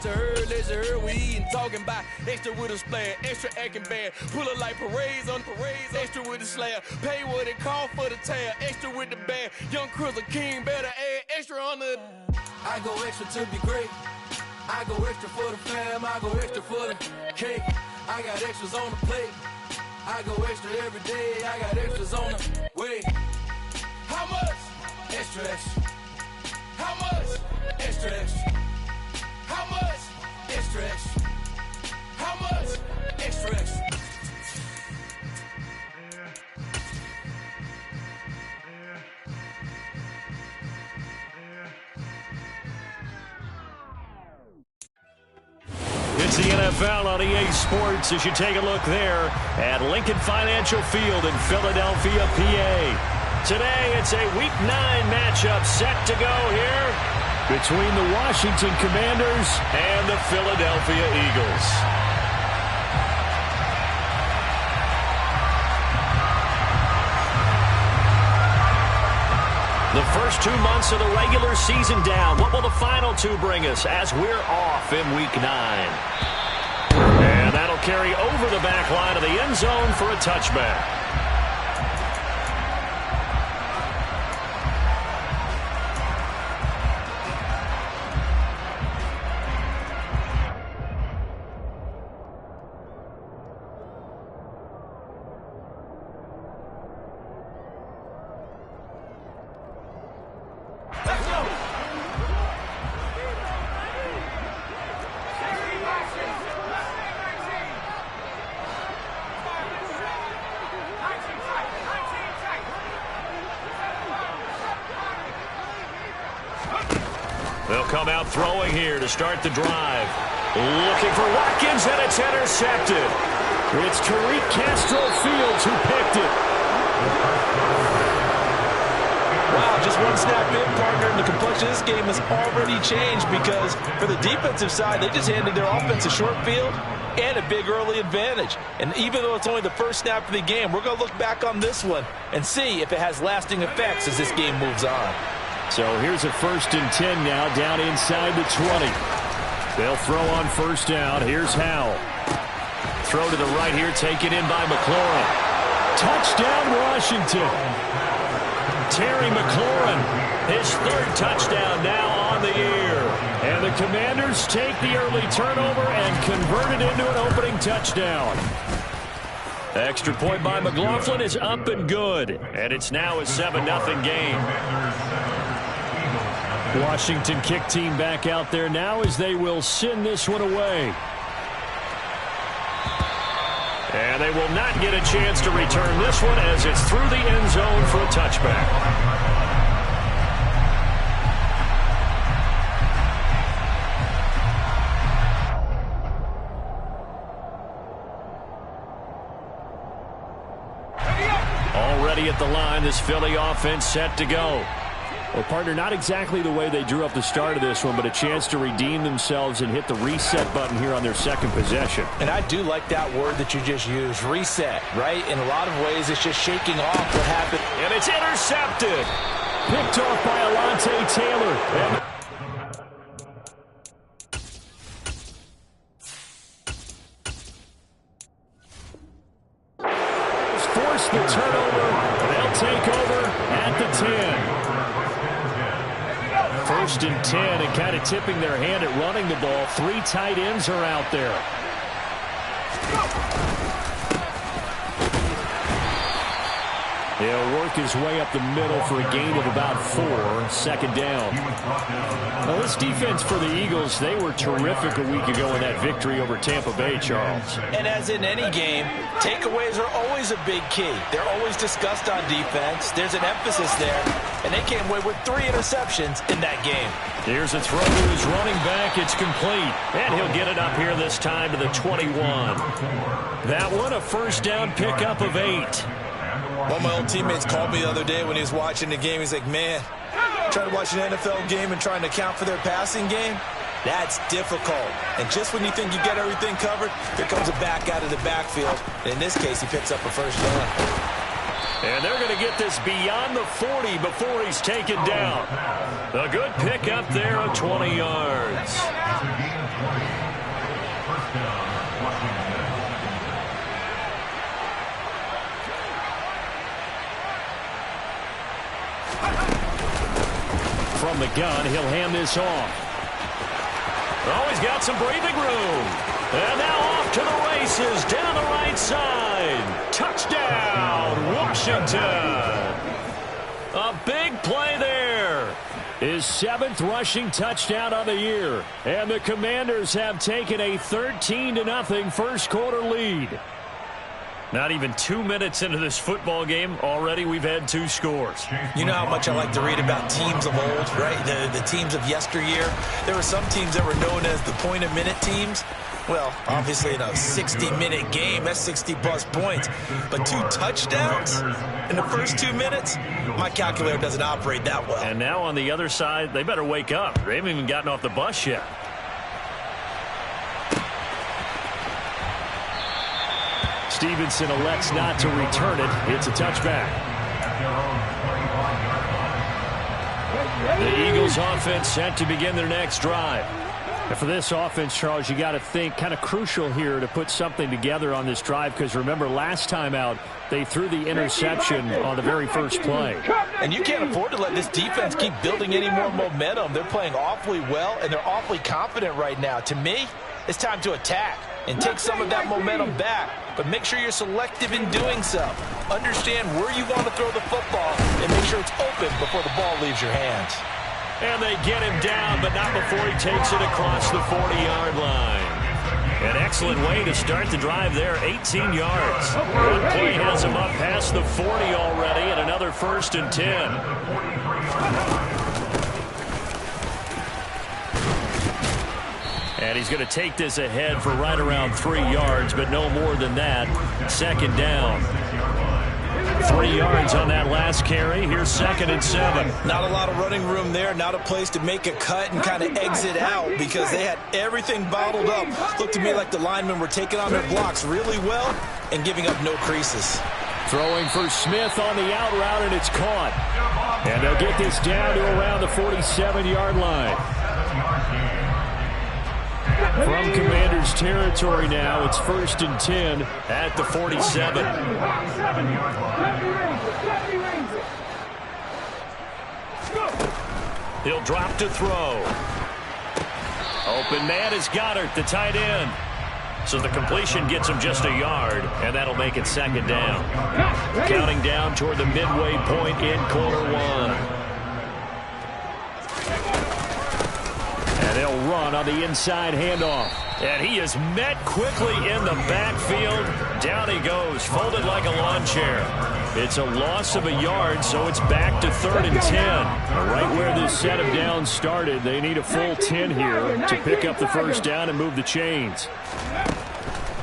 what you heard, we eatin', talking about extra with a splash, extra acting bad, pull up like parades on parades, extra with the slab, pay what it cost for the tab, extra with the bag, young Cruiser King better add extra on the. I go extra to be great, I go extra for the fam, I go extra for the cake, I got extras on the plate, I go extra every day, I got extras on the way. How much? Extra, extra. How much? Extra, extra. How much? Extra, extra. How much? Extra, extra. It's the NFL on EA Sports as you take a look there at Lincoln Financial Field in Philadelphia, PA. Today, it's a Week 9 matchup set to go here between the Washington Commanders and the Philadelphia Eagles. The first 2 months of the regular season down. What will the final 2 bring us as we're off in Week 9? And that'll carry over the back line of the end zone for a touchback. They'll come out throwing here to start the drive. Looking for Watkins, and it's intercepted. It's Tariq Castro-Fields who picked it. Wow, just one snap in, partner, and the complexion of this game has already changed because for the defensive side, they just handed their offense a short field and a big early advantage. And even though it's only the first snap of the game, we're going to look back on this one and see if it has lasting effects as this game moves on. So here's a 1st and 10 now, down inside the 20. They'll throw on first down. Here's Howell. Throw to the right here, taken in by McLaurin. Touchdown, Washington. Terry McLaurin, his 3rd touchdown now on the year. And the Commanders take the early turnover and convert it into an opening touchdown. Extra point by McLaughlin is up and good. And it's now a 7-0 game. Washington kick team back out there now as they will send this one away. And they will not get a chance to return this one as it's through the end zone for a touchback. Already at the line, this Philly offense set to go. Well, partner, not exactly the way they drew up the start of this one, but a chance to redeem themselves and hit the reset button here on their second possession. And I do like that word that you just used, reset, right? In a lot of ways, it's just shaking off what happened. And it's intercepted. Picked off by Alontae Taylor. Force the turnover. They'll take over at the 10. 1st and 10, and kind of tipping their hand at running the ball. 3 tight ends are out there. He'll work his way up the middle for a gain of about 4. 2nd down. Well, this defense for the Eagles, they were terrific a week ago in that victory over Tampa Bay, Charles. And as in any game, takeaways are always a big key. They're always discussed on defense. There's an emphasis there, and they came away with 3 interceptions in that game. Here's a throw to his running back. It's complete, and he'll get it up here this time to the 21. That one, a 1st down pickup of 8. One of my old teammates called me the other day when he was watching the game. He's like, man, trying to watch an NFL game and trying to account for their passing game, that's difficult. And just when you think you get everything covered, here comes a back out of the backfield. And in this case, he picks up a 1st down. And they're going to get this beyond the 40 before he's taken down. A good pick up there of 20 yards. from the gun. He'll hand this off. Oh, he's got some breathing room. And now off to the races down the right side. Touchdown, Washington. A big play there. His 7th rushing touchdown of the year. And the Commanders have taken a 13-0 first quarter lead. Not even 2 minutes into this football game, already we've had 2 scores. You know how much I like to read about teams of old, right? The teams of yesteryear. There were some teams that were known as the point-a-minute teams. Well, obviously in a 60-minute game, that's 60-plus points. But 2 touchdowns in the first 2 minutes? My calculator doesn't operate that well. And now on the other side, they better wake up. They haven't even gotten off the bus yet. Stevenson elects not to return it. It's a touchback. The Eagles offense set to begin their next drive. And for this offense, Charles, you got to think kind of crucial here to put something together on this drive, because remember last time out they threw the interception on the very first play. And you can't afford to let this defense keep building any more momentum. They're playing awfully well, and they're awfully confident right now. To me, it's time to attack and take some of that momentum back. But make sure you're selective in doing so. Understand where you want to throw the football and make sure it's open before the ball leaves your hands. And they get him down, but not before he takes it across the 40-yard line. An excellent way to start the drive there, 18 yards. One play has him up past the 40 already, and another 1st and 10. And he's going to take this ahead for right around 3 yards, but no more than that. 2nd down. 3 yards on that last carry. Here's 2nd and 7. Not a lot of running room there. Not a place to make a cut and kind of exit out because they had everything bottled up. Looked to me like the linemen were taking on their blocks really well and giving up no creases. Throwing for Smith on the out route, and it's caught. And they'll get this down to around the 47-yard line. From Commanders territory now, it's 1st and 10 at the 47. He'll drop to throw. Open man is Goddard, the tight end. So the completion gets him just a yard, and that'll make it 2nd down. Counting down toward the midway point in quarter 1. And they'll run on the inside handoff. And he is met quickly in the backfield. Down he goes, folded like a lawn chair. It's a loss of a yard, so it's back to 3rd and 10. Right where this set of downs started, they need a full 10 here to pick up the 1st down and move the chains.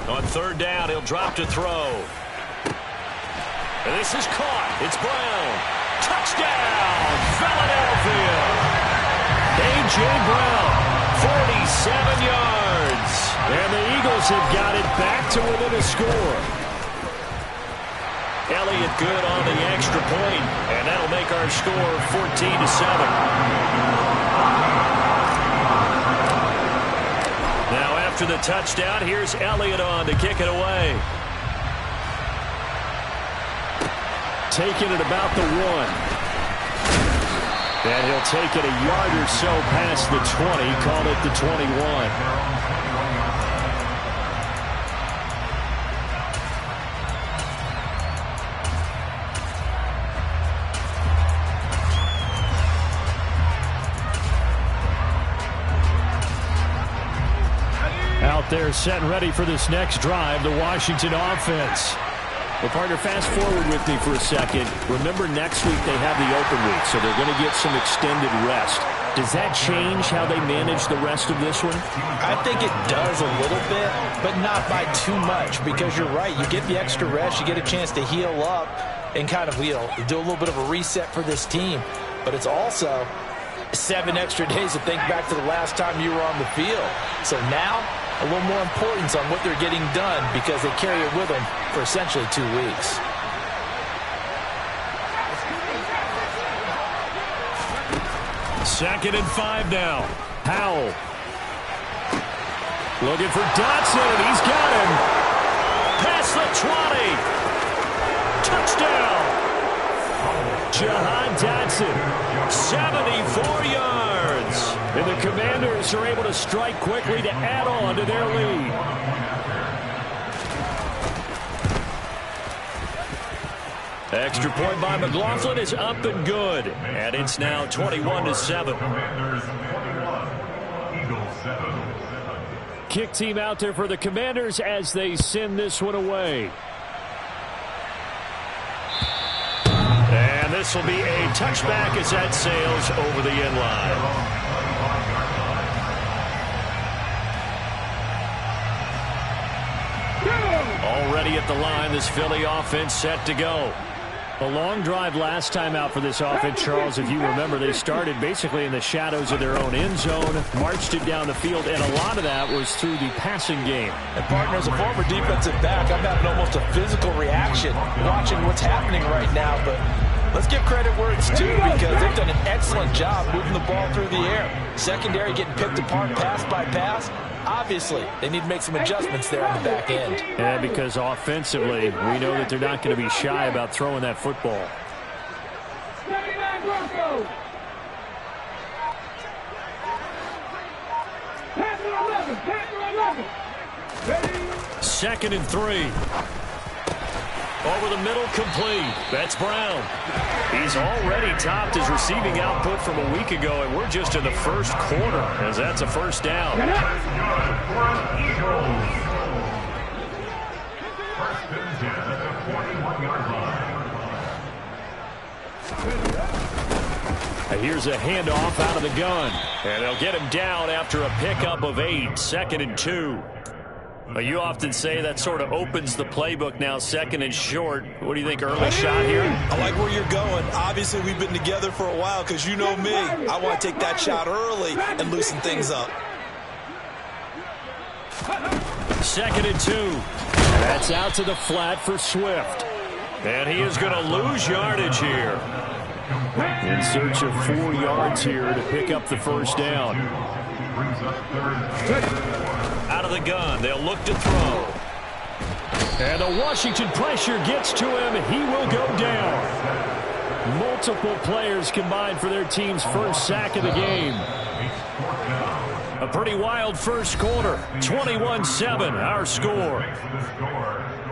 On 3rd down, he'll drop to throw. And this is caught. It's Brown. Touchdown, Philadelphia. A.J. Brown, 47 yards. And the Eagles have got it back to within a score. Elliott good on the extra point, and that'll make our score 14-7. Now after the touchdown, here's Elliott on to kick it away. Taking it about the 1. And he'll take it a yard or so past the 20, call it the 21. Out there set and ready for this next drive, the Washington offense. Well, partner, fast forward with me for a second. Remember, next week they have the open week, so they're going to get some extended rest. Does that change how they manage the rest of this one? I think it does a little bit, but not by too much, because you're right. You get the extra rest, you get a chance to heal up and kind of, do a little bit of a reset for this team. But it's also 7 extra days to think back to the last time you were on the field. So now, a little more importance on what they're getting done because they carry it with them for essentially 2 weeks. Second and 5 now. Howell. Looking for Dotson, and he's got him. Past the 20. Touchdown. Jahan Dotson, 74 yards. And the Commanders are able to strike quickly to add on to their lead. Extra point by McLaughlin is up and good. And it's now 21-7. Kick team out there for the Commanders as they send this one away. And this will be a touchback as that sails over the end line. Already at the line, this Philly offense set to go. A long drive last time out for this offense, Charles. If you remember, they started basically in the shadows of their own end zone, marched it down the field, and a lot of that was through the passing game. And, partner, as a former defensive back, I'm having almost a physical reaction watching what's happening right now. But let's give credit where it's due because they've done an excellent job moving the ball through the air. Secondary getting picked apart pass by pass. Obviously, they need to make some adjustments there on the back end. Yeah, because offensively, we know that they're not going to be shy about throwing that football. 2nd and 3. Over the middle, complete. That's Brown. He's already topped his receiving output from a week ago, and we're just in the first quarter, as that's a first down. And here's a handoff out of the gun, and they'll get him down after a pickup of 8, 2nd and 2. You often say that sort of opens the playbook now, 2nd and short. What do you think, early shot here? I like where you're going. Obviously, we've been together for a while because you know me. I want to take that shot early and loosen things up. 2nd and 2. That's out to the flat for Swift. And he is going to lose yardage here. In search of 4 yards here to pick up the first down. Out of the gun, they'll look to throw. And the Washington pressure gets to him. He will go down. Multiple players combined for their team's first sack of the game. A pretty wild first quarter. 21-7, our score.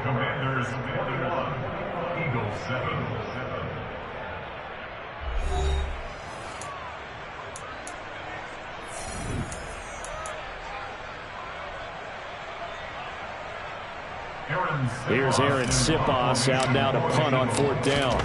Commanders 21, Eagles 7. Here's Aaron Sipos out now to punt on 4th down.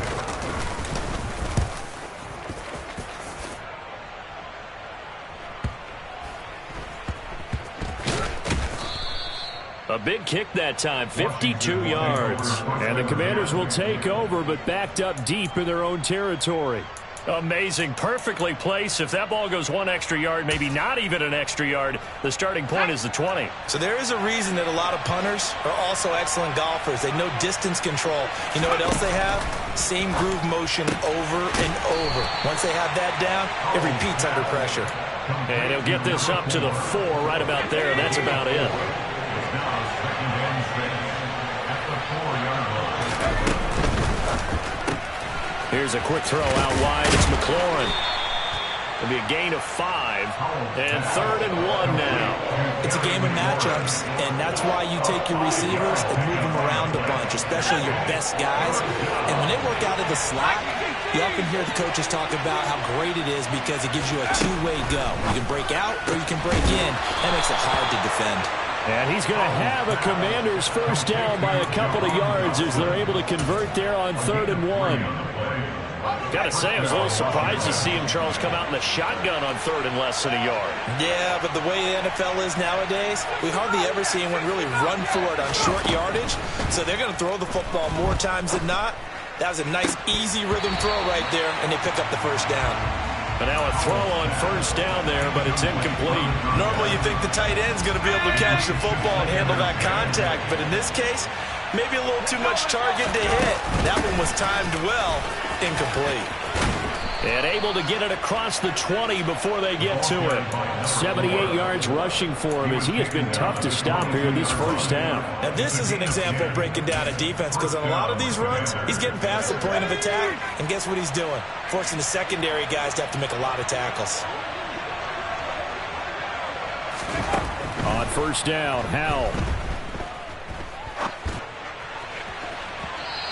A big kick that time, 52 yards. And the Commanders will take over, but backed up deep in their own territory. Amazing, perfectly placed. If that ball goes 1 extra yard, maybe not even an extra yard, the starting point is the 20. So there is a reason that a lot of punters are also excellent golfers. They know distance control. You know what else they have? Same groove motion over and over. Once they have that down, it repeats under pressure. And he'll get this up to the 4 right about there, and that's about it. Here's a quick throw out wide. It's McLaurin. It'll be a gain of 5. And 3rd and 1 now. It's a game of matchups, and that's why you take your receivers and move them around a bunch, especially your best guys. And when they work out of the slot, you often hear the coaches talk about how great it is because it gives you a two-way go. You can break out or you can break in. That makes it hard to defend. And he's going to have a Commanders first down by a couple of yards as they're able to convert there on 3rd and 1. Got to say, I was a little surprised to see him, Charles, come out in the shotgun on 3rd and less than a yard. Yeah, but the way the NFL is nowadays, we hardly ever see anyone really run for it on short yardage. So they're going to throw the football more times than not. That was a nice, easy rhythm throw right there, and they pick up the first down. But now a throw on first down there, but it's incomplete. Normally you think the tight end's going to be able to catch the football and handle that contact, but in this case, maybe a little too much target to hit. That one was timed well, incomplete. And able to get it across the 20 before they get to him. 78 yards rushing for him as he has been tough to stop here this first half. Now this is an example of breaking down a defense, because on a lot of these runs, he's getting past the point of attack, and guess what he's doing? Forcing the secondary guys to have to make a lot of tackles. On first down, Howell.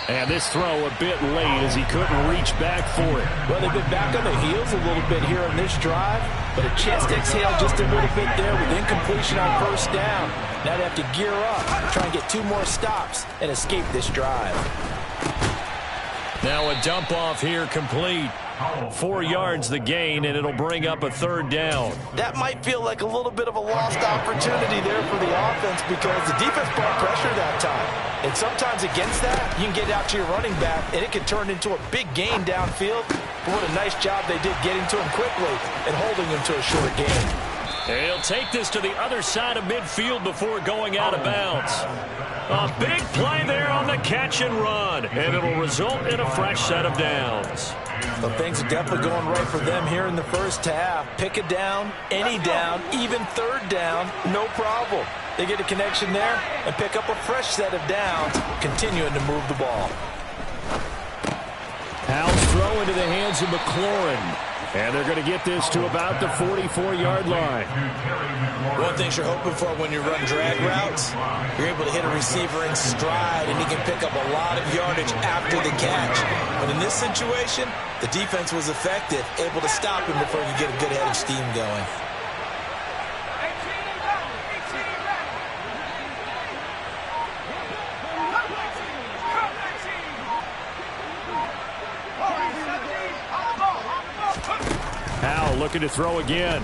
And this throw a bit late as he couldn't reach back for it. Well, they've been back on their heels a little bit here on this drive, but a chance to exhale just a little bit there with incompletion on first down. Now they have to gear up, try and get 2 more stops and escape this drive. Now a dump off here complete. 4 yards the gain, and it'll bring up a third down. That might feel like a little bit of a lost opportunity there for the offense because the defense brought pressure that time. And sometimes against that, you can get out to your running back, and it can turn into a big gain downfield. But what a nice job they did getting to him quickly and holding him to a short gain. He'll take this to the other side of midfield before going out of bounds. A big play there on the catch and run, and it'll result in a fresh set of downs. But things are definitely going right for them here in the first half. Pick a down, any down, even third down, no problem. They get a connection there and pick up a fresh set of downs, continuing to move the ball. Howell's throw into the hands of McLaurin. And they're going to get this to about the 44-yard line. One thing you're hoping for when you run drag routes, you're able to hit a receiver in stride, and he can pick up a lot of yardage after the catch. But in this situation, the defense was effective, able to stop him before he could get a good head of steam going. Howell looking to throw again.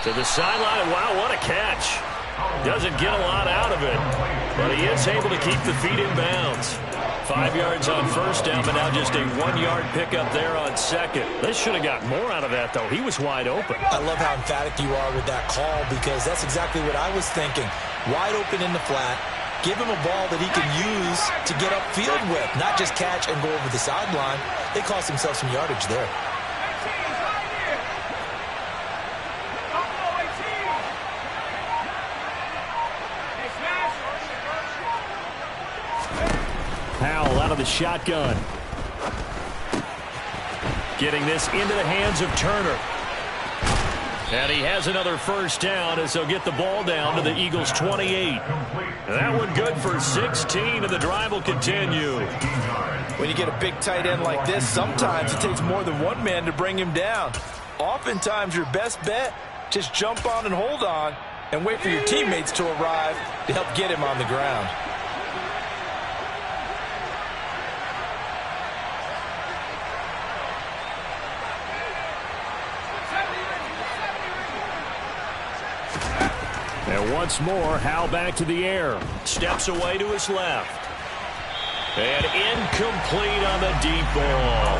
To the sideline. Wow, what a catch. Doesn't get a lot out of it, but he is able to keep the feet in bounds. 5 yards on first down, but now just a 1-yard pickup there on second. They should have got more out of that, though. He was wide open. I love how emphatic you are with that call, because that's exactly what I was thinking. Wide open in the flat. Give him a ball that he can use to get upfield with, not just catch and go over the sideline. They cost themselves some yardage there. Howell out of the shotgun. Getting this into the hands of Turner. And he has another first down as they'll get the ball down to the Eagles' 28. That one good for 16, and the drive will continue. When you get a big tight end like this, sometimes it takes more than one man to bring him down. Oftentimes, your best bet, just jump on and hold on and wait for your teammates to arrive to help get him on the ground. And once more, Howell back to the air. Steps away to his left. And incomplete on the deep ball.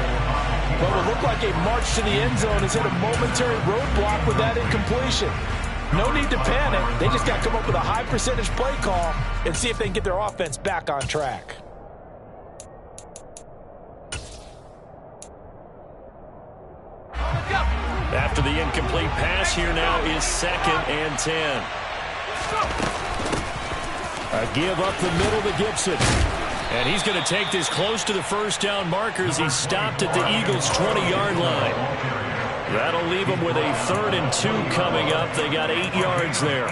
What would look like a march to the end zone has hit a momentary roadblock with that incompletion. No need to panic. They just got to come up with a high percentage play call and see if they can get their offense back on track. After the incomplete pass, here now is 2nd and 10. A give up the middle to Gibson. And he's going to take this close to the first down markers. He stopped at the Eagles' 20-yard line. That'll leave them with a 3rd and 2 coming up. They got 8 yards there.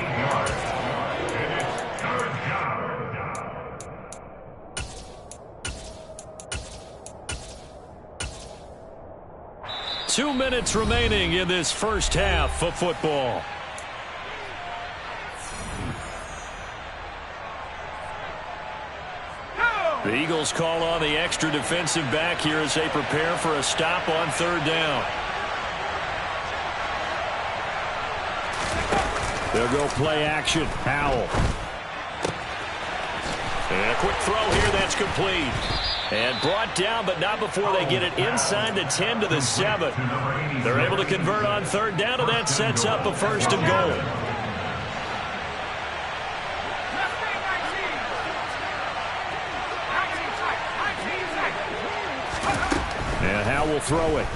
Two minutes remaining in this first half of football. The Eagles call on the extra defensive back here as they prepare for a stop on 3rd down. They'll go play action. Howell. And a quick throw here that's complete. And brought down, but not before they get it inside the 10 to the 7. They're able to convert on 3rd down, and that sets up a 1st and goal. now will throw it.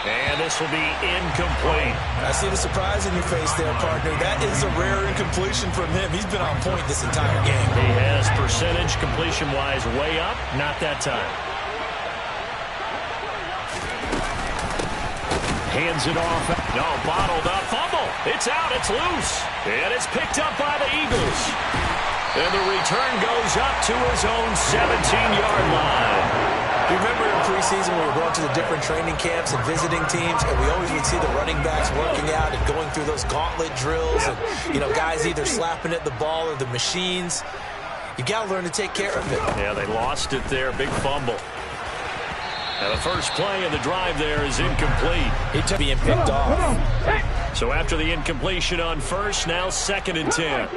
And this will be incomplete. I see the surprise in your face there, partner. That is a rare incompletion from him. He's been on point this entire game. He has percentage completion-wise way up. Not that time. Hands it off. No, bottled up. Fumble. It's out. It's loose. And it's picked up by the Eagles. And the return goes up to his own 17-yard line. You remember in preseason when we were going to the different training camps and visiting teams, and we always would see the running backs working out and going through those gauntlet drills, and, you know, guys either slapping at the ball or the machines. You got to learn to take care of it. Yeah, they lost it there. Big fumble. And the first play of the drive there is incomplete. It took being picked off. So after the incompletion on first, now 2nd and 10.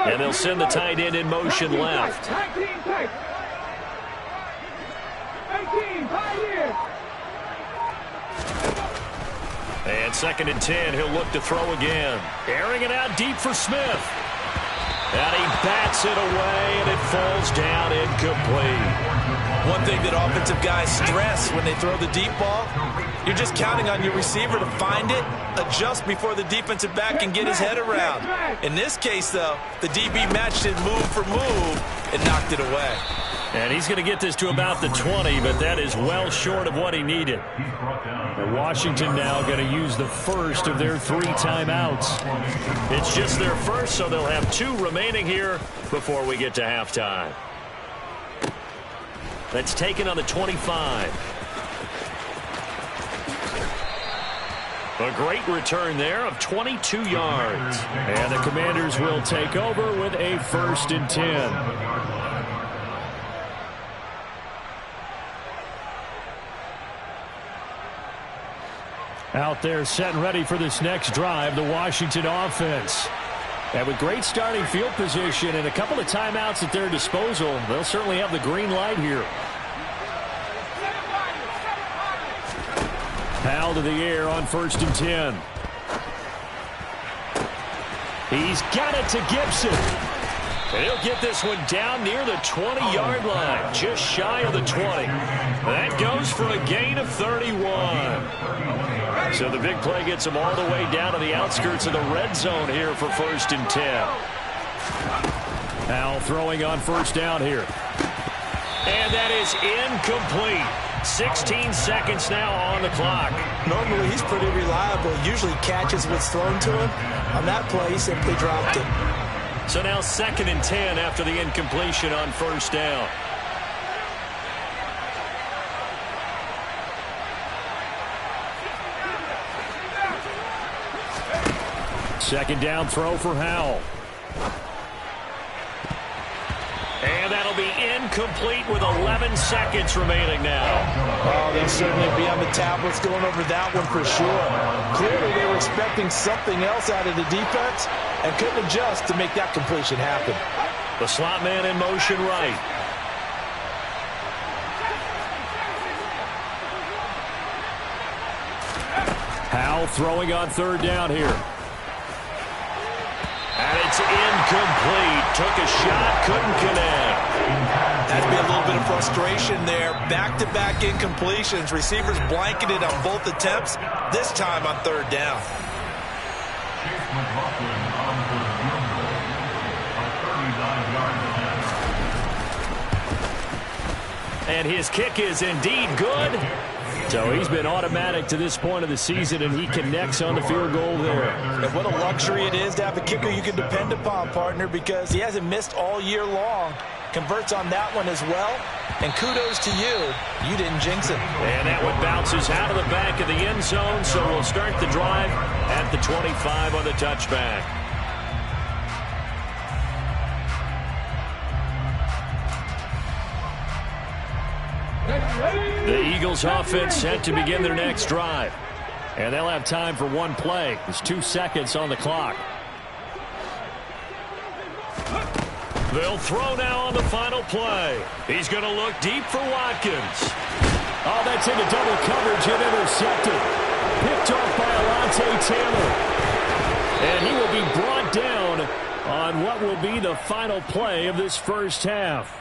And they'll send the tight end in motion left. And 2nd and 10, he'll look to throw again. Airing it out deep for Smith. And he bats it away, and it falls down incomplete. One thing that offensive guys stress when they throw the deep ball, you're just counting on your receiver to find it, adjust before the defensive back can get his head around. In this case, though, the DB matched it move for move and knocked it away. And he's going to get this to about the 20, but that is well short of what he needed. And Washington now going to use the first of their 3 timeouts. It's just their first, so they'll have 2 remaining here before we get to halftime. That's taken on the 25. A great return there of 22 yards. And the Commanders will take over with a 1st and 10. Out there set and ready for this next drive, the Washington offense. And with great starting field position and a couple of timeouts at their disposal, they'll certainly have the green light here. Powell to the air on 1st and 10. He's got it to Gibson. And he'll get this one down near the 20-yard line, just shy of the 20. That goes for a gain of 31. So the big play gets him all the way down to the outskirts of the red zone here for 1st and 10. Powell throwing on 1st down here. And that is incomplete. 16 seconds now on the clock. Normally, he's pretty reliable. Usually catches what's thrown to him. On that play, he simply dropped it. So now 2nd and 10 after the incompletion on 1st down. Second down throw for Howell. And that'll be incomplete with 11 seconds remaining now. Oh, they'll certainly be on the tablets going over that one for sure. Clearly, they were expecting something else out of the defense and couldn't adjust to make that completion happen. The slot man in motion right. Howell throwing on 3rd down here. And it's incomplete. Took a shot, couldn't connect. Has been a little bit of frustration there. Back-to-back incompletions. Receivers blanketed on both attempts, this time on 3rd down. And his kick is indeed good. So he's been automatic to this point of the season, and he connects on the field goal there. And what a luxury it is to have a kicker you can depend upon, partner, because he hasn't missed all year long. Converts on that one as well. And kudos to you. You didn't jinx it. And that one bounces out of the back of the end zone, so we'll start the drive at the 25 on the touchback. The Eagles offense set to begin their next drive. And they'll have time for one play. There's 2 seconds on the clock. They'll throw now on the final play. He's going to look deep for Watkins. Oh, that's into double coverage and intercepted. picked off by Alontae Taylor. And he will be brought down on what will be the final play of this first half.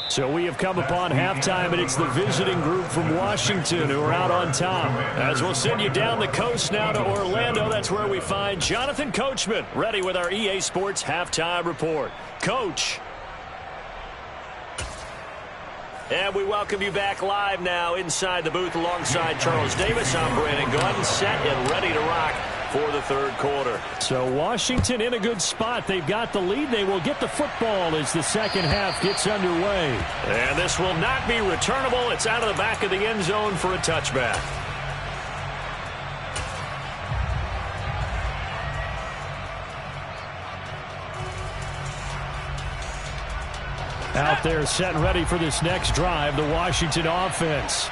So we have come upon halftime, and it's the visiting group from Washington who are out on top. As we'll send you down the coast now to Orlando, that's where we find Jonathan Coachman, ready with our EA Sports Halftime Report. Coach. And we welcome you back live now inside the booth alongside Charles Davis. I'm Brandon Gaudin, set and ready to rock for the third quarter. So Washington in a good spot. They've got the lead. They will get the football as the second half gets underway. And this will not be returnable. It's out of the back of the end zone for a touchback. Out there set and ready for this next drive, the Washington offense.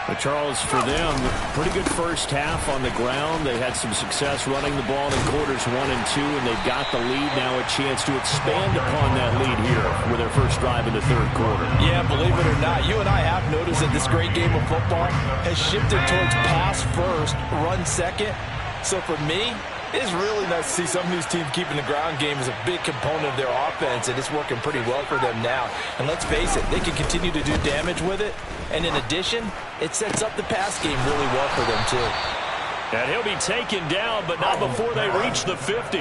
But Charles, for them, pretty good first half on the ground. They had some success running the ball in quarters 1 and 2, and they've got the lead now, a chance to expand upon that lead here with their first drive in the third quarter. Yeah, believe it or not, you and I have noticed that this great game of football has shifted towards pass first, run second. So for me, it's really nice to see some of these teams keeping the ground game as a big component of their offense, and it's working pretty well for them now. And let's face it, they can continue to do damage with it. And in addition, it sets up the pass game really well for them, too. And he'll be taken down, but not before they reach the 50.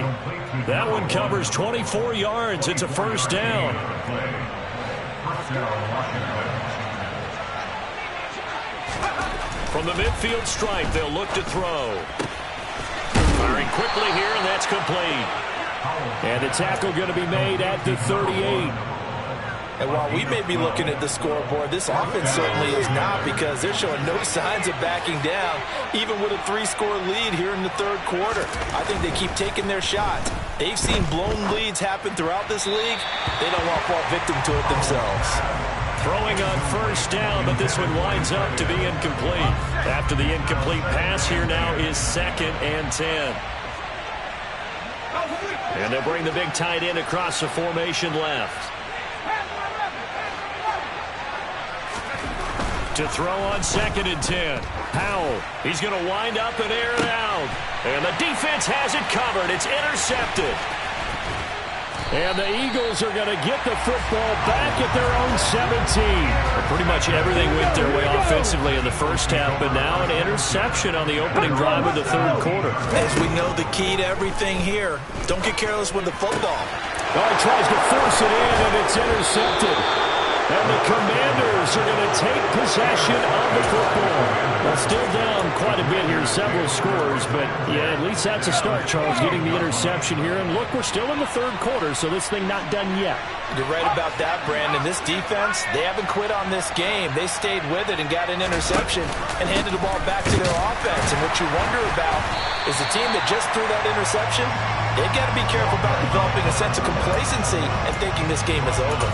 That one covers 24 yards. It's a first down. From the midfield stripe, they'll look to throw. Firing quickly here, and that's complete. And the tackle going to be made at the 38. And while we may be looking at the scoreboard, this offense certainly is not, because they're showing no signs of backing down, even with a 3-score lead here in the third quarter. I think they keep taking their shots. They've seen blown leads happen throughout this league. They don't want to fall victim to it themselves. Throwing on first down, but this one winds up to be incomplete. After the incomplete pass, here now is 2nd and 10. And they'll bring the big tight end across the formation left. To throw on 2nd and 10. Powell, he's going to wind up and air it out. And the defense has it covered. It's intercepted. And the Eagles are going to get the football back at their own 17. Well, pretty much everything went their way offensively in the first half, but now an interception on the opening drive of the third quarter. As we know, the key to everything here, don't get careless with the football. Oh, he tries to force it in, and it's intercepted. And the Commanders are going to take possession of the football. Well, still down quite a bit here, several scores, but yeah, at least that's a start, Charles, getting the interception here. And look, we're still in the third quarter, so this thing not done yet. You're right about that, Brandon. This defense, they haven't quit on this game. They stayed with it and got an interception and handed the ball back to their offense. And what you wonder about is the team that just threw that interception, they've got to be careful about developing a sense of complacency and thinking this game is over.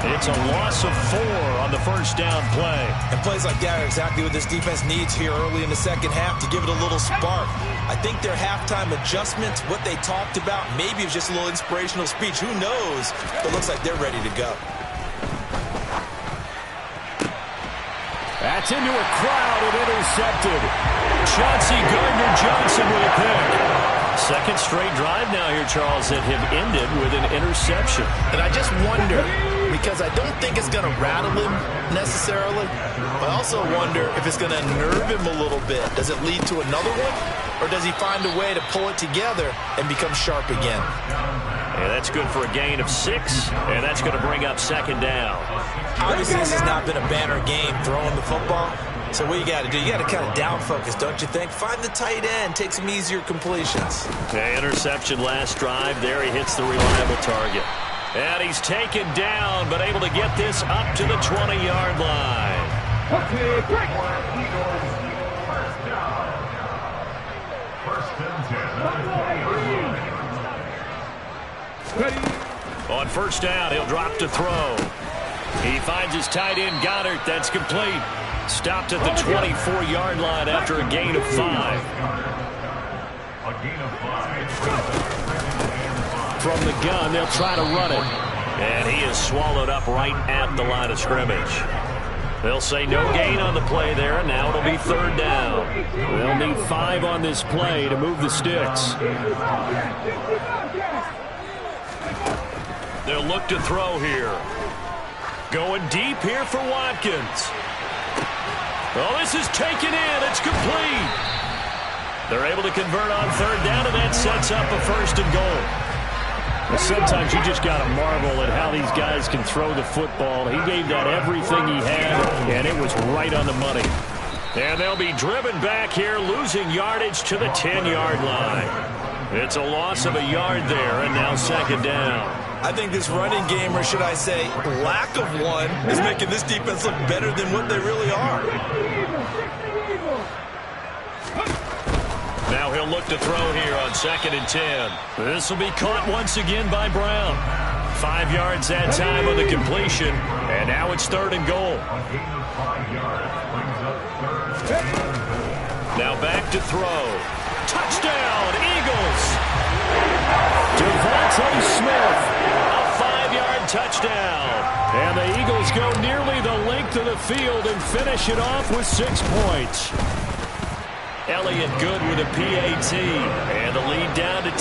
It's a loss of 4 on the first down play. And plays like that are exactly what this defense needs here early in the second half to give it a little spark. I think their halftime adjustments, what they talked about, maybe it's just a little inspirational speech. Who knows? But it looks like they're ready to go. That's into a crowd and intercepted. Chauncey Gardner-Johnson with a pick. Second straight drive now here, Charles, that have ended with an interception. And I just wonder, because I don't think it's going to rattle him necessarily, but I also wonder if it's going to nerve him a little bit. Does it lead to another one, or does he find a way to pull it together and become sharp again? And that's good for a gain of 6, and that's going to bring up 2nd down. Obviously, this has not been a banner game throwing the football. So what you got to do, you got to kind of down focus, don't you think? Find the tight end, take some easier completions. Okay, interception last drive. There he hits the reliable target. And he's taken down, but able to get this up to the 20-yard line. On first down, he'll drop to throw. He finds his tight end, Goddard. That's complete. Stopped at the 24-yard line after a gain of 5. From the gun, they'll try to run it. And he is swallowed up right at the line of scrimmage. They'll say no gain on the play there, and now it'll be third down. They'll need 5 on this play to move the sticks. They'll look to throw here. Going deep here for Watkins. Oh, this is taken in. It's complete. They're able to convert on third down, and that sets up a 1st and goal. Well, sometimes you just got to marvel at how these guys can throw the football. He gave that everything he had, and it was right on the money. And they'll be driven back here, losing yardage to the 10-yard line. It's a loss of a yard there, and now 2nd down. I think this running game, or should I say lack of one, is making this defense look better than what they really are. Now he'll look to throw here on 2nd and 10. This will be caught once again by Brown. 5 yards that time on the completion, and now it's 3rd and goal. Now back to throw. Touchdown, Eagles! Devontae Smith, a 5-yard touchdown. And the Eagles go nearly the length of the field and finish it off with 6 points. Elliott good with a PAT. And the lead down to 10, 24-14.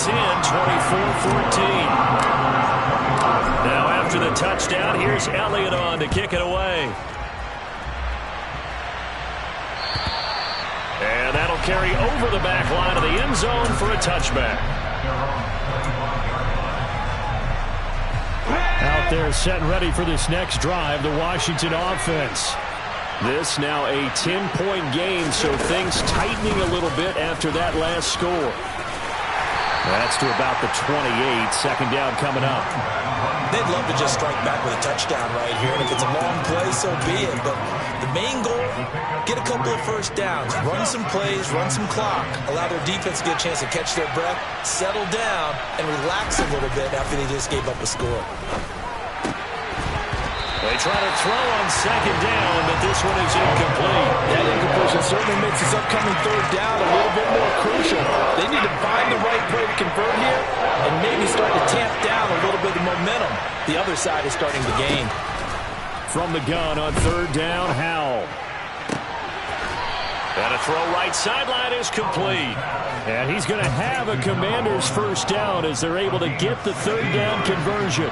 Now after the touchdown, here's Elliott on to kick it away. And that'll carry over the back line of the end zone for a touchback. Out there set and ready for this next drive, the Washington offense. This now a 10-point game, so things tightening a little bit after that last score. That's to about the 28. 2nd down coming up. They'd love to just strike back with a touchdown right here. And if it's a long play, so be it. But the main goal, get a couple of 1st downs. Run some plays, run some clock. Allow their defense to get a chance to catch their breath, settle down, and relax a little bit after they just gave up a score. They try to throw on 2nd down, but this one is incomplete. That incompletion certainly makes this upcoming 3rd down a little bit more crucial. They need to find the right play to convert here and maybe start to tamp down a little bit of momentum. The other side is starting to gain. From the gun on 3rd down, Howell. And a throw right sideline is complete. And he's going to have a Commander's 1st down as they're able to get the 3rd down conversion.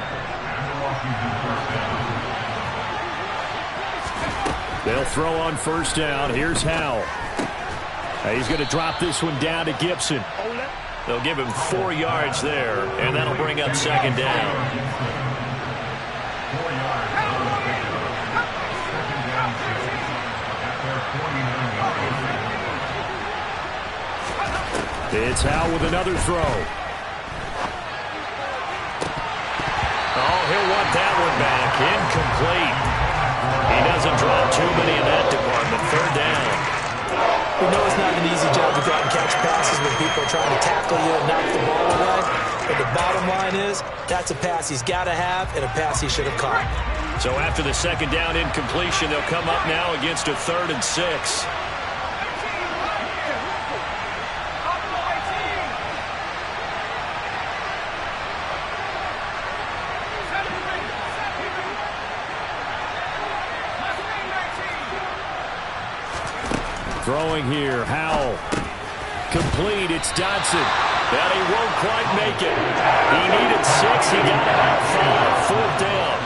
They'll throw on 1st down. Here's Howell. He's going to drop this one down to Gibson. They'll give him 4 yards there, and that'll bring up 2nd down. It's Howell with another throw. Oh, he'll want that one back. Incomplete. He doesn't drop too many in that department. 3rd down. We know it's not an easy job to go out and catch passes when people are trying to tackle you and knock the ball away. But the bottom line is, that's a pass he's got to have and a pass he should have caught. So after the 2nd down incompletion, they'll come up now against a 3rd and 6. Throwing here, Howell. Complete, it's Dodson. But he won't quite make it. He needed 6, he got about 5. 4th down.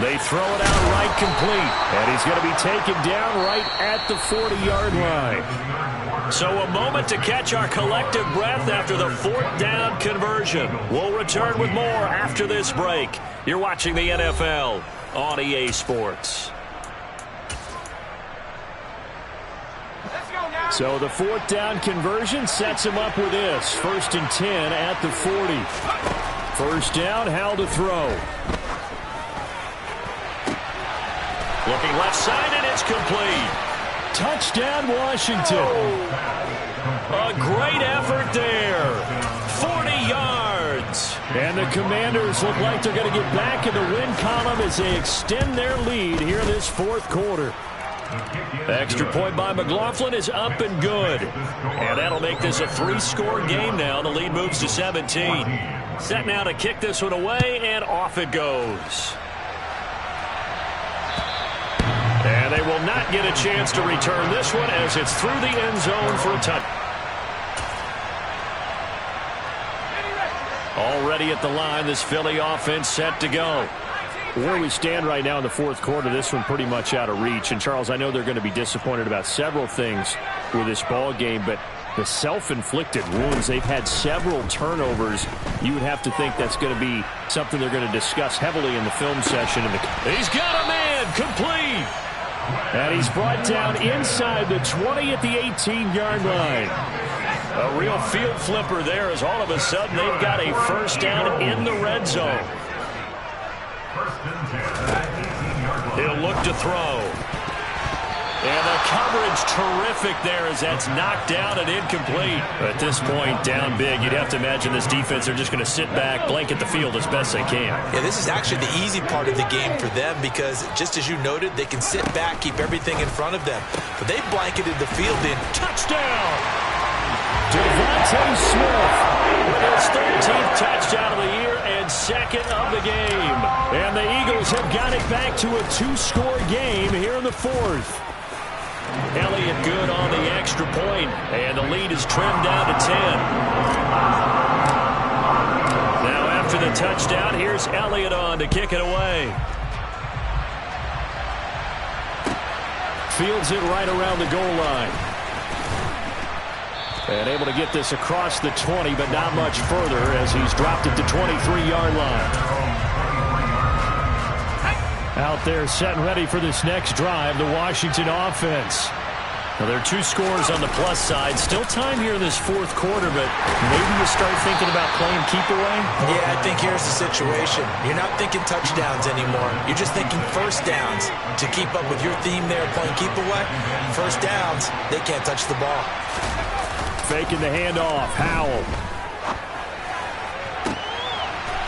They throw it out right complete. And he's going to be taken down right at the 40-yard line. So a moment to catch our collective breath after the 4th down conversion. We'll return with more after this break. You're watching the NFL on EA Sports. So the 4th down conversion sets him up with this. 1st and 10 at the 40. 1st down, Howell to throw. Looking left side, and it's complete. Touchdown, Washington. A great effort there. 40 yards. And the Commanders look like they're going to get back in the win column as they extend their lead here in this 4th quarter. Extra point by McLaughlin is up and good. And that'll make this a 3-score game now. The lead moves to 17. Set now to kick this one away, and off it goes. And they will not get a chance to return this one as it's through the end zone for a touchdown. Already at the line, this Philly offense set to go. Where we stand right now in the fourth quarter, this one pretty much out of reach. And, Charles, I know they're going to be disappointed about several things with this ball game, but the self-inflicted wounds, they've had several turnovers. You would have to think that's going to be something they're going to discuss heavily in the film session. He's got a man, complete. And he's brought down inside the 20 at the 18-yard line. A real field flipper there as all of a sudden they've got a first down in the red zone. He'll look to throw. And the coverage terrific there as that's knocked down and incomplete. At this point, down big, you'd have to imagine this defense are just going to sit back, blanket the field as best they can. Yeah, this is actually the easy part of the game for them because, just as you noted, they can sit back, keep everything in front of them. But they blanketed the field in. Touchdown! Devontae Smith with his 13th touchdown of the year and second of the game. And the Eagles have got it back to a 2-score game here in the fourth. Elliott good on the extra point, and the lead is trimmed down to 10. Now after the touchdown, here's Elliott on to kick it away. Fields it right around the goal line. And able to get this across the 20, but not much further as he's dropped it to 23-yard line. Out there set and ready for this next drive, the Washington offense. Now, there are 2 scores on the plus side. Still time here in this fourth quarter, but maybe you start thinking about playing keep away? Yeah, I think here's the situation. You're not thinking touchdowns anymore. You're just thinking first downs. To keep up with your theme there, playing keep away, first downs, they can't touch the ball. Faking the handoff, Howell.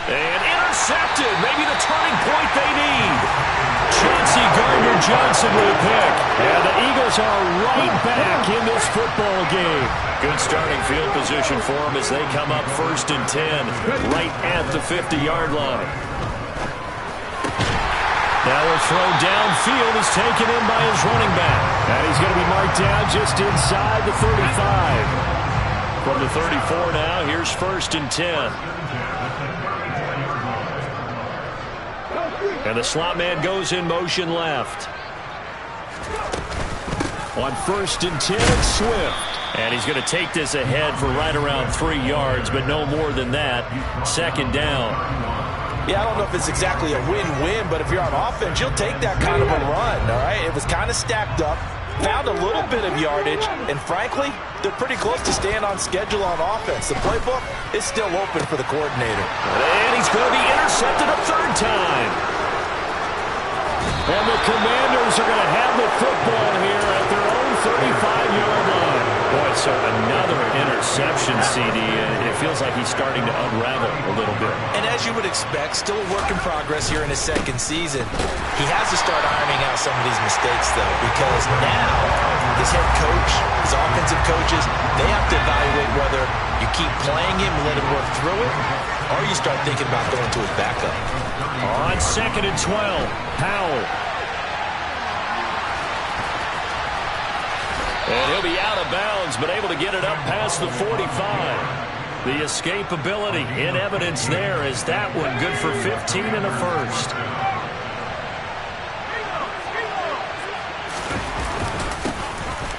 And intercepted, maybe the turning point they need. Chauncey Gardner-Johnson with a pick. And the Eagles are right back in this football game. Good starting field position for them as they come up 1st and 10, right at the 50-yard line. Now a throw downfield is taken in by his running back. And he's going to be marked down just inside the 35. From the 34 now, here's 1st and 10. And the slot man goes in motion left. On 1st and 10, it's Swift. And he's going to take this ahead for right around 3 yards, but no more than that. 2nd down. Yeah, I don't know if it's exactly a win-win, but if you're on offense, you'll take that kind of a run, all right? It was kind of stacked up, found a little bit of yardage, and frankly, they're pretty close to staying on schedule on offense. The playbook is still open for the coordinator. And he's going to be intercepted a 3rd time. And the Commanders are going to have the football here at their own 35-yard line. Boy, so another interception, CD. It feels like he's starting to unravel a little bit. And as you would expect, still a work in progress here in his 2nd season. He has to start ironing out some of these mistakes, though, because now his head coach, his offensive coaches, they have to evaluate whether you keep playing him and let him work through it, or you start thinking about going to his backup. On 2nd and 12, Powell. And he'll be out of bounds, but able to get it up past the 45. The escapability in evidence there as that one good for 15 in the first.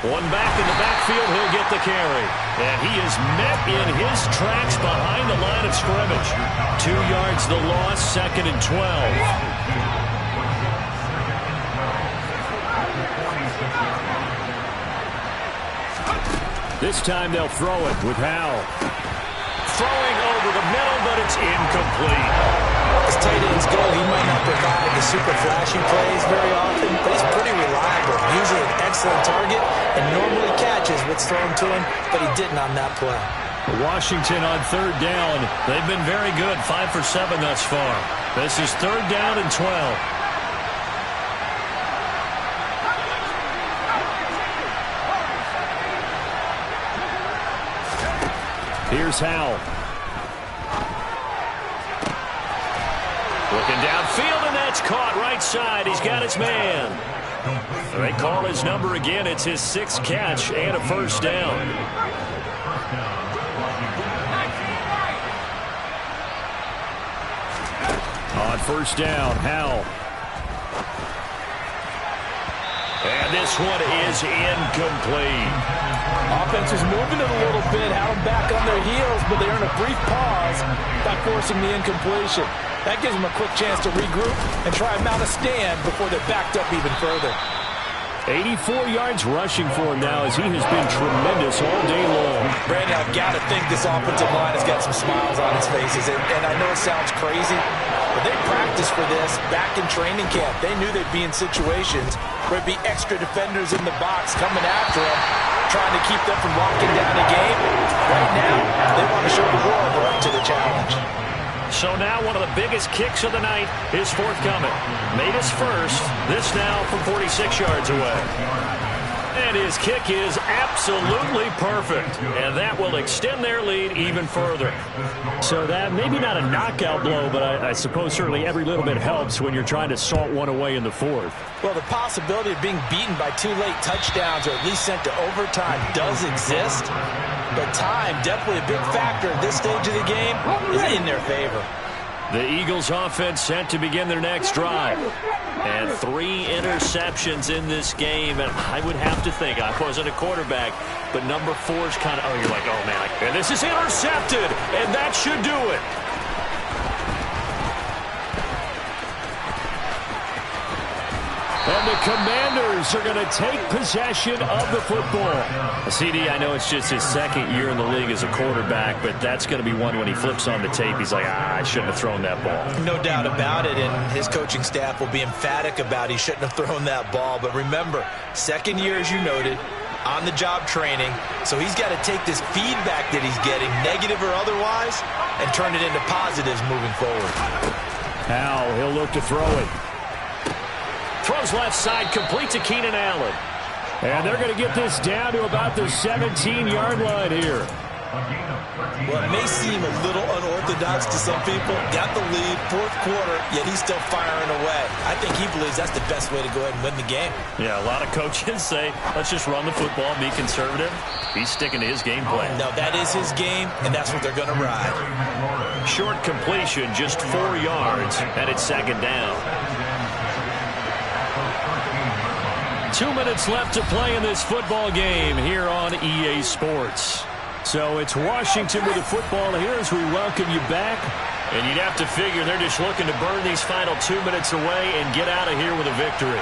One back in the backfield, he'll get the carry. And he is met in his tracks behind the line of scrimmage. 2 yards the loss, 2nd and 12. This time they'll throw it with Howell. Throwing over the middle, but it's incomplete. As tight ends go, he might not provide the super flashy plays very often, but he's pretty reliable. Usually an excellent target and normally catches what's thrown to him, but he didn't on that play. Washington on 3rd down. They've been very good, 5 for 7 thus far. This is 3rd down and 12. Here's Howell. Looking downfield, and that's caught right side. He's got his man. They call his number again. It's his 6th catch and a first down. On first down, Howell. And this one is incomplete. Offense was moving it a little bit, had them back on their heels, but they earned a brief pause by forcing the incompletion. That gives them a quick chance to regroup and try and mount a stand before they're backed up even further. 84 yards rushing for him now as he has been tremendous all day long. Brandon, I've got to think this offensive line has got some smiles on its faces. And I know it sounds crazy, but they practiced for this back in training camp. They knew they'd be in situations where there'd be extra defenders in the box coming after them, trying to keep them from locking down the game. Right now, they want to show the world they're up to the challenge. So now one of the biggest kicks of the night is forthcoming. Made his first. This now from 46 yards away. And his kick is absolutely perfect. And that will extend their lead even further. So that maybe not a knockout blow, but I suppose certainly every little bit helps when you're trying to salt one away in the 4th. Well, the possibility of being beaten by 2 late touchdowns or at least sent to overtime does exist. But time, definitely a big factor at this stage of the game, is in their favor. The Eagles offense set to begin their next drive. And 3 interceptions in this game. And I would have to think, I wasn't a quarterback, but number 4 is kind of, you're like, oh, man. And this is intercepted, and that should do it. And the Commanders are going to take possession of the football. CD, I know it's just his 2nd year in the league as a quarterback, but that's going to be one when he flips on the tape. He's like, I shouldn't have thrown that ball. No doubt about it, and his coaching staff will be emphatic about he shouldn't have thrown that ball. But remember, 2nd year, as you noted, on-the-job training, so he's got to take this feedback that he's getting, negative or otherwise, and turn it into positives moving forward. Now he'll look to throw it. Throws left side, complete to Keenan Allen. And they're going to get this down to about the 17-yard line here. Well, it may seem a little unorthodox to some people. Got the lead, 4th quarter, yet he's still firing away. I think he believes that's the best way to go ahead and win the game. Yeah, a lot of coaches say, let's just run the football, be conservative. He's sticking to his game plan. No, that is his game, and that's what they're going to ride. Short completion, just 4 yards, and it's 2nd down. 2 minutes left to play in this football game here on EA Sports. So it's Washington with the football here as we welcome you back. And you'd have to figure they're just looking to burn these final 2 minutes away and get out of here with a victory.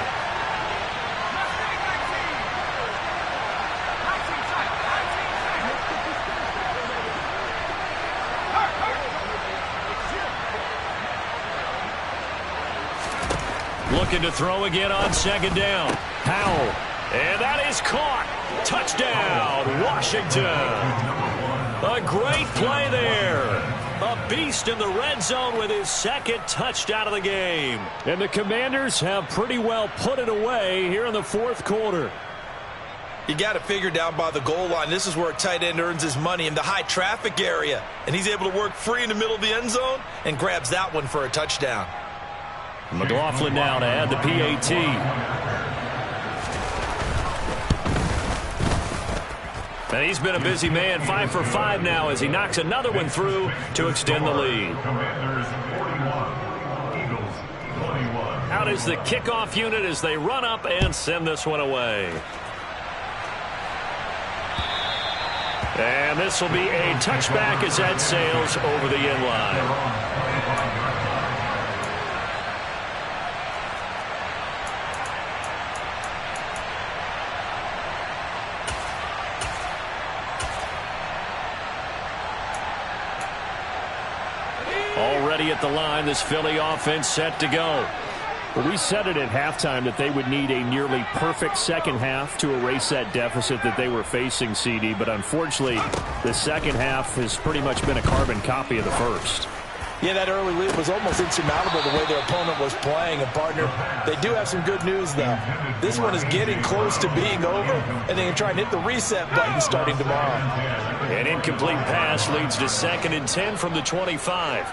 Looking to throw again on 2nd down. Howell. And that is caught. Touchdown, Washington. A great play there. A beast in the red zone with his 2nd touchdown of the game. And the Commanders have pretty well put it away here in the 4th quarter. You got to figure down by the goal line. This is where a tight end earns his money in the high traffic area. And he's able to work free in the middle of the end zone and grabs that one for a touchdown. McLaughlin now to add the PAT. And he's been a busy man, 5 for 5 now as he knocks another one through to extend the lead. Out is the kickoff unit as they run up and send this one away. And this will be a touchback as that sails over the end line. Already at the line, this Philly offense set to go. Well, we said it at halftime that they would need a nearly perfect second half to erase that deficit that they were facing, CD. But unfortunately, the second half has pretty much been a carbon copy of the first. Yeah, that early lead was almost insurmountable the way their opponent was playing. And, partner, they do have some good news, though. This one is getting close to being over, and they can try and hit the reset button starting tomorrow. An incomplete pass leads to 2nd and 10 from the 25.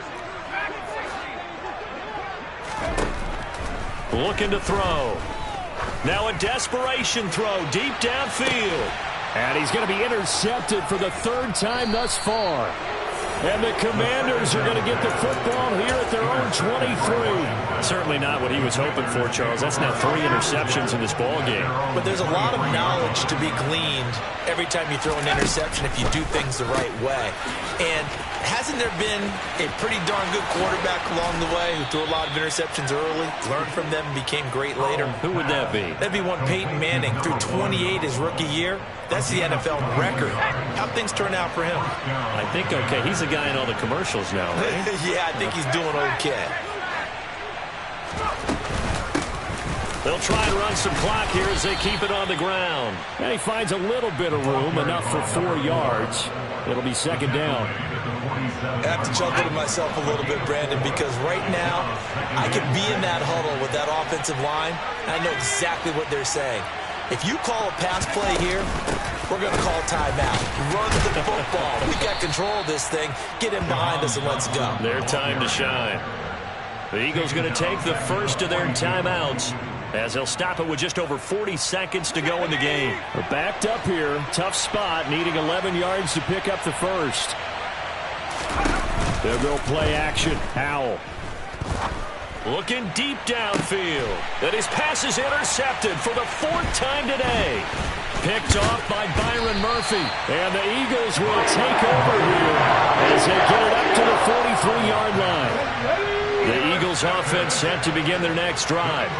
Looking to throw. Now a desperation throw deep downfield. And he's going to be intercepted for the 3rd time thus far. And the Commanders are going to get the football here at their own 23. Certainly not what he was hoping for, Charles. That's now 3 interceptions in this ball game. But there's a lot of knowledge to be gleaned every time you throw an interception if you do things the right way. And hasn't there been a pretty darn good quarterback along the way who threw a lot of interceptions early, learned from them, and became great later? Who would that be? That'd be one Peyton Manning. Threw 28 his rookie year. That's the NFL record. How'd things turn out for him? I think okay. He's the guy in all the commercials now, right? Yeah, I think he's doing okay. They'll try and run some clock here as they keep it on the ground. And he finds a little bit of room, enough for 4 yards. It'll be 2nd down. I have to chuckle to myself a little bit, Brandon, because right now I could be in that huddle with that offensive line, and I know exactly what they're saying. If you call a pass play here, we're going to call timeout. Run the football. We got control of this thing. Get in behind us and let's go. Their time to shine. The Eagles going to take the first of their timeouts as they'll stop it with just over 40 seconds to go in the game. They're backed up here. Tough spot, needing 11 yards to pick up the first. They'll go play action. Howell. Looking deep downfield. And his pass is intercepted for the 4th time today. Picked off by Byron Murphy. And the Eagles will take over here as they get it up to the 43-yard line. The Eagles offense set to begin their next drive.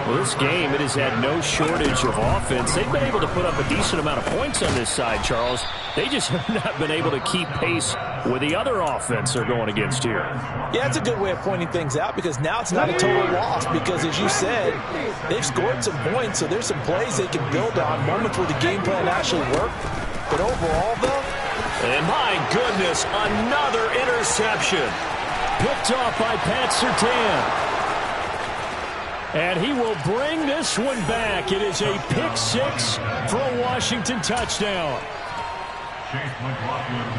Well, this game, it has had no shortage of offense. They've been able to put up a decent amount of points on this side, Charles. They just have not been able to keep pace with the other offense they're going against here. Yeah, that's a good way of pointing things out because now it's not a total loss because, as you said, they've scored some points, so there's some plays they can build on, moments where the game plan actually worked. But overall, though... And my goodness, another interception. Picked off by Pat Surtain. And he will bring this one back. It is a pick 6 for a Washington touchdown.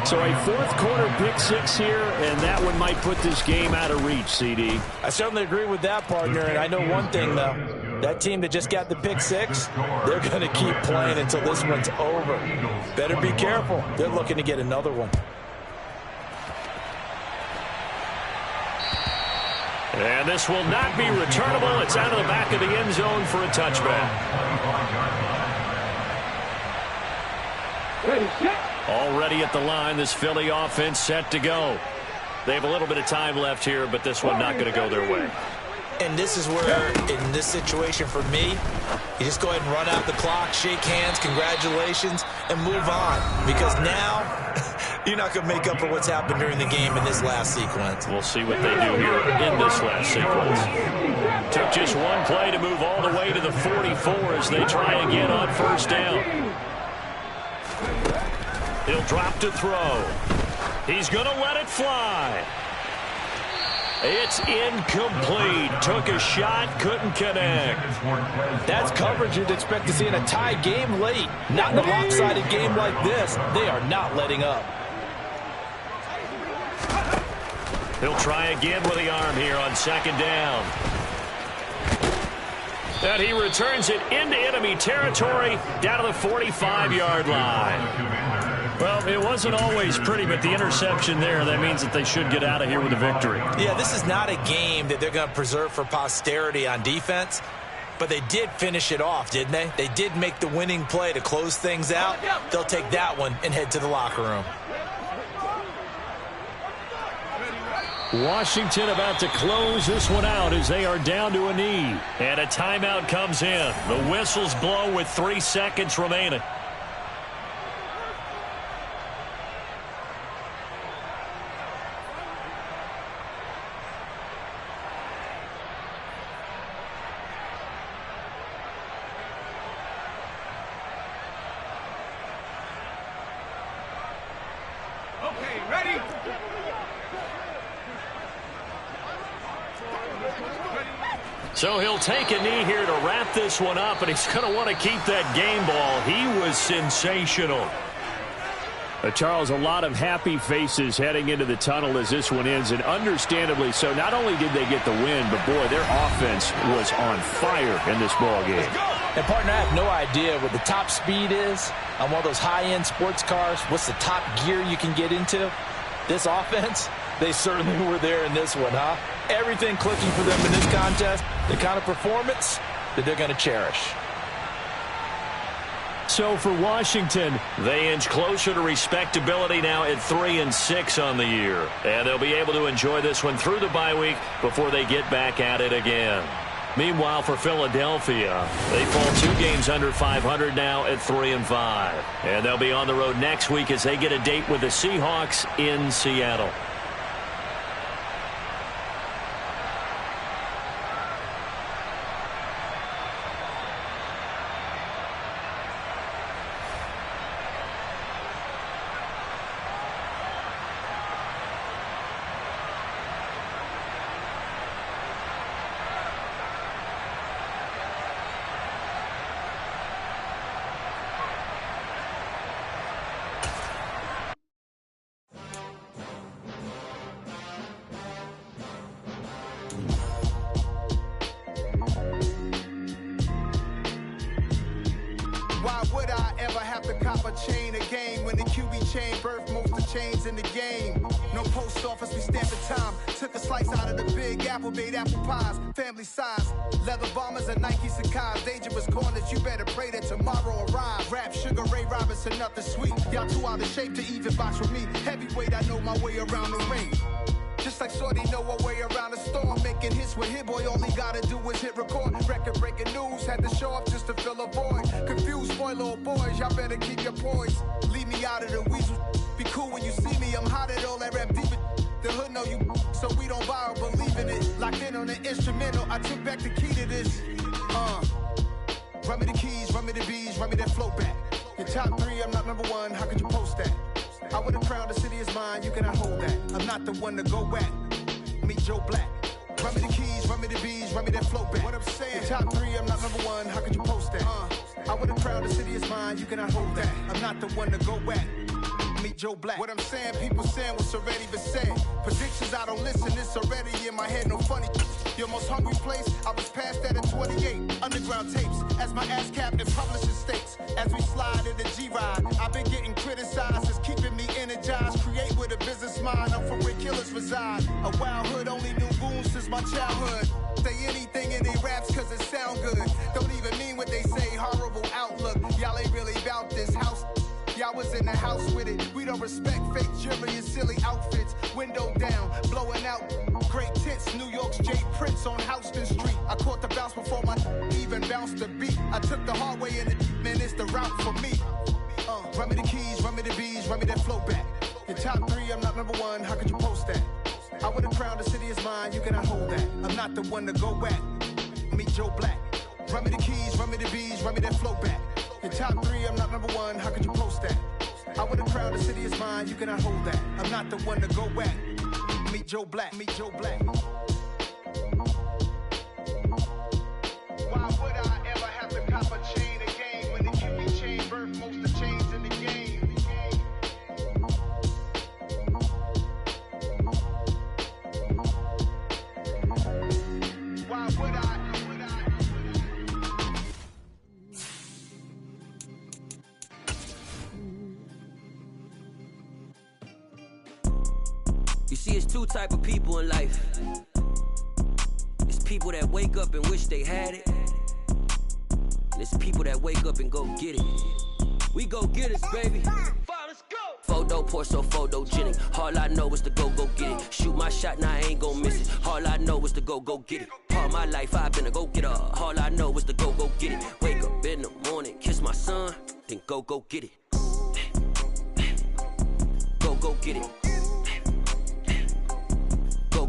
So a 4th quarter pick 6 here, and that one might put this game out of reach, CD. I certainly agree with that, partner. And I know one thing, though. That team that just got the pick 6, they're going to keep playing until this one's over. Better be careful. They're looking to get another one. And this will not be returnable. It's out of the back of the end zone for a touchback. Already at the line, this Philly offense set to go. They have a little bit of time left here, but this one not going to go their way. And this is where, in this situation for me, you just go ahead and run out the clock, shake hands, congratulations, and move on. Because now, you're not going to make up for what's happened during the game in this last sequence. We'll see what they do here in this last sequence. Took just one play to move all the way to the 44 as they try again on 1st down. He'll drop to throw. He's going to let it fly. It's incomplete. Took a shot, couldn't connect. That's coverage you'd expect to see in a tie game late. Not in a lopsided game like this. They are not letting up. He'll try again with the arm here on 2nd down. And he returns it into enemy territory down to the 45-yard line. Well, it wasn't always pretty, but the interception there, that means that they should get out of here with a victory. Yeah, this is not a game that they're going to preserve for posterity on defense, but they did finish it off, didn't they? They did make the winning play to close things out. They'll take that one and head to the locker room. Washington about to close this one out as they are down to a knee. And a timeout comes in. The whistles blow with 3 seconds remaining. So he'll take a knee here to wrap this one up, and he's going to want to keep that game ball. He was sensational. Charles, a lot of happy faces heading into the tunnel as this one ends, and understandably so. Not only did they get the win, but, boy, their offense was on fire in this ball game. And, partner, I have no idea what the top speed is on one of those high-end sports cars. What's the top gear you can get into? This offense, they certainly were there in this one, huh? Everything clicking for them in this contest, the kind of performance that they're going to cherish. So for Washington, they inch closer to respectability now at 3-6 on the year. And they'll be able to enjoy this one through the bye week before they get back at it again. Meanwhile, for Philadelphia, they fall 2 games under 500 now at 3-5. And they'll be on the road next week as they get a date with the Seahawks in Seattle. Why would I ever have to cop a chain a game when the QB chain birthed most of the chains in the game? No post office, we stamped the time. Took a slice out of the big apple, made apple pies, family size. Leather bombers and Nike Sacai's. Dangerous corners, you better pray that tomorrow arrives. Rap, Sugar Ray Robinson, nothing sweet. Y'all too out of shape to even box with me. Heavyweight, I know my way around the ring. Just like Shorty know her way around the storm. Making hits with Hit Boy, all he gotta do is hit record. Record-breaking news, had to show up just to fill a void. Confused, spoiled little boys, y'all better keep your poise. Leave me out of the weasel. Be cool when you see me, I'm hot at all that rap deep. The hood know you, so we don't borrow, believe in it. Locked in on the instrumental, I took back the key to this. Run me the keys, run me the bees, run me that flow back. Your top 3, I'm not number 1, how could you post that? I would have crowned the city is mine, you cannot hold that. I'm not the one to go at. Meet Joe Black. Run me the keys, run me the bees, run me that flow back. What I'm saying, your top 3, I'm not number 1, how could you post that? I would have crowned the city is mine, you cannot hold that. I'm not the one to go at. Meet Joe Black. What I'm saying, people saying what's already been said. Predictions, I don't listen, it's already in my head, no funny. Your most hungry place, I was past that at 28. Underground tapes, as my ass captain publishing states. As we slide in the G-Ride, I've been getting criticized, it's keeping me energized. Create with a business mind, I'm from where killers reside. A wild hood, only knew goons since my childhood. Say anything in they raps cause it sound good. Don't even mean what they say, horrible outlook. Y'all ain't really about this house. Y'all was in the house with it. We don't respect fake jewelry and silly outfits. Window down, blowing out great tits. New York's J. Prince on Houston Street. I caught the bounce before my even bounced the beat. I took the hard way and man, it's the route for me. Run me the keys, run me the bees, run me that flow back. Your top 3, I'm not number 1, how could you post that? I would have crowned the city is mine, you cannot hold that. I'm not the one to go at. Meet Joe Black. Run me the keys, run me the bees, run me that flow back. Your top 3, I'm not number 1, how could you post that? I would have crowned the city is mine, you cannot hold that. I'm not the one to go at. Meet Joe Black, meet Joe Black. Why would I ever have to cop a chain a game when the QB chain birthed most of the chains in the game? Why would I? You see, it's 2 type of people in life. It's people that wake up and wish they had it. And it's people that wake up and go get it. We go get it, baby. Let's go. Photo poor, so photogenic. All I know is to go get it. Shoot my shot, now I ain't gon' miss it. All I know is to go get it. All my life I've been a go-getter. All I know is to go get it. Wake up in the morning, kiss my son, then go get it. Go get it.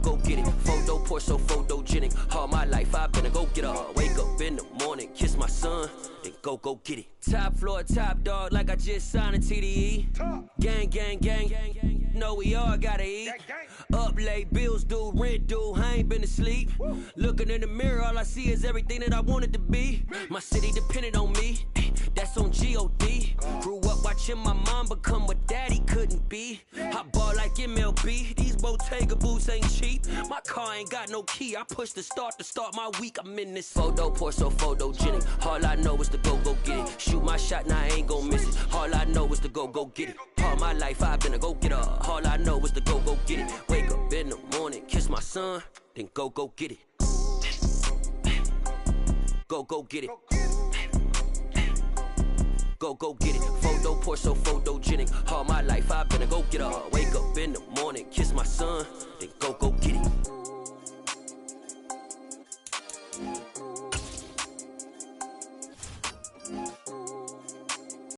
Go get it. Photo pour so photogenic. All my life I've been a go getter. Wake up in the morning, kiss my son, then go get it. Top floor, top dog, like I just signed a TDE. Gang, gang, gang, gang, gang. Know we all gotta eat. Up late, bills due, rent due, I ain't been asleep. Looking in the mirror, all I see is everything that I wanted to be. My city depended on me, that's on G.O.D. Grew up watching my mom become what daddy couldn't be. I ball like MLB, these Bottega boots ain't cheap. My car ain't got no key, I push the start to start my week. I'm in this photo pour so photogenic. All I know is to go get it. Shoot my shot, now I ain't gon' miss it. All I know is to go get it. All my life I've been a go-getter. All I know is to go get it. Wake up in the morning, kiss my son, then go get it. Go get it. Go get it. Photo pour so photogenic. All my life I've been a go-getter. Wake up in the morning, kiss my son, then go get it.